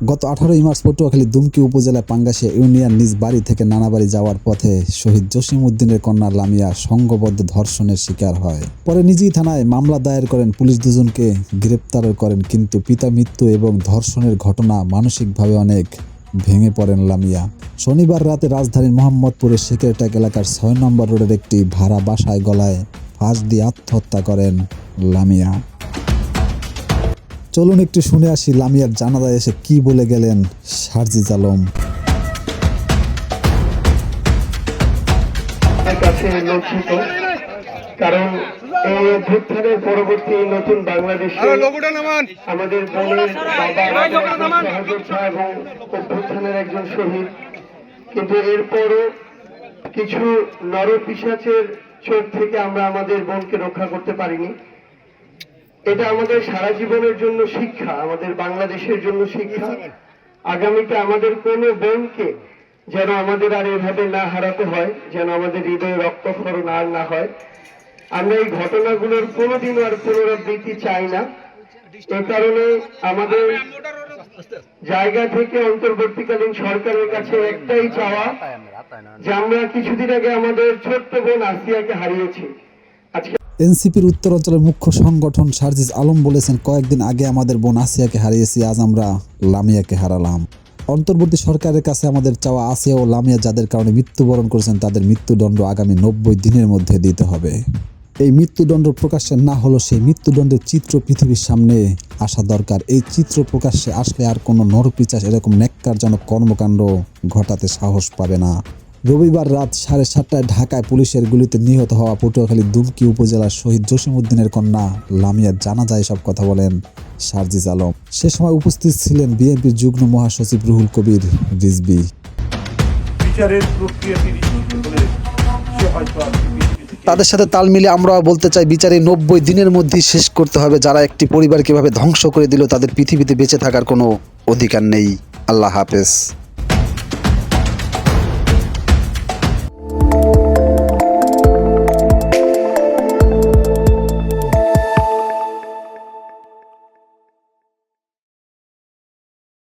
গত 18 মার্চ পটুয়াখালী দুমকি উপজেলার পাঙ্গাশিয়া ইউনিয়ন নিজ বাড়ি থেকে নানা বাড়ি যাওয়ার পথে শহীদ জসিম উদ্দিনের কন্যা লামিয়া সংঘবদ্ধ ধর্ষণের শিকার হয়। পরে নিজেই থানায় মামলা দায়ের করেন, পুলিশ দুজনকে গ্রেপ্তার করেন, কিন্তু পিতা মৃত্যু এবং ধর্ষণের ঘটনা মানসিকভাবে অনেক ভেঙে পড়েন লামিয়া। শনিবার রাতে রাজধানীর মোহাম্মদপুরের শেখেরটাক এলাকার 6 নম্বর রোডের একটি ভাড়া বাসায় গলায় ফাঁস দিয়ে আত্মহত্যা করেন লামিয়া। চলুন একটু শুনে আসি লামিয়ার জানাজায় এসে কি বলে গেলেন সারজিজ আলম। কারণ এই অভ্যুত্থানের পরবর্তী নতুন বাংলাদেশে আমাদের বোনের বাবা এবং অভ্যুত্থানের একজন শহীদ, কিন্তু এরপরও কিছু নরপিশাচের চোখ থেকে আমরা আমাদের বোনকে রক্ষা করতে পারিনি। এটা আমাদের সারা জীবনের জন্য শিক্ষা, আমাদের বাংলাদেশের জন্য শিক্ষা। আগামীতে আমাদের কোনো বোনকে যেন আমাদের আর এভাবে না হারাতে হয়, যেন আমাদের হৃদয়ে রক্তক্ষরণ আর না হয়। আমরা এই ঘটনাগুলোর কোনোদিনও আর পুনরাবৃত্তি চাই না। এ কারণে আমাদের জায়গা থেকে অন্তর্বর্তীকালীন সরকারের কাছে একটাই চাওয়া, যে আমরা কিছুদিন আগে আমাদের ছোট্ট বোন আসিয়াকে হারিয়েছি। এনসিপির উত্তরাঞ্চলের মুখ্য সংগঠন সারজিজ আলম বলেছেন, কয়েকদিন আগে আমাদের বোন আসিয়াকে হারিয়েছি, আজ আমরা লামিয়াকে হারালাম। অন্তর্বর্তী সরকারের কাছে আমাদের চাওয়া, আসিয়া ও লামিয়া যাদের কারণে মৃত্যুবরণ করেছেন তাদের মৃত্যুদণ্ড আগামী 90 দিনের মধ্যে দিতে হবে। এই মৃত্যুদণ্ড প্রকাশ্যে না হলো সেই মৃত্যুদণ্ডের চিত্র পৃথিবীর সামনে আসা দরকার। এই চিত্র প্রকাশ্যে আসলে আর কোনো নরপিশাচ এরকম ন্যাক্কারজনক কর্মকাণ্ড ঘটাতে সাহস পাবে না। রবিবার রাত 7:30টায় ঢাকায় পুলিশের গুলিতে নিহত হওয়া পটুয়াখালী দুমকি উপজেলার শহীদ জসিম উদ্দিনের কন্যা লামিয়ার জানাজায় সব কথা বলেন সারজিজ আলম। সে সময় উপস্থিত ছিলেন বিএনপির যুগ্ম মহাসচিব রুহুল কবির রিজভী। তাদের সাথে তাল মিলিয়ে আমরাও বলতে চাই, বিচারে 90 দিনের মধ্যেই শেষ করতে হবে। যারা একটি পরিবার কিভাবে ধ্বংস করে দিল, তাদের পৃথিবীতে বেঁচে থাকার কোনো অধিকার নেই। আল্লাহ হাফেজ।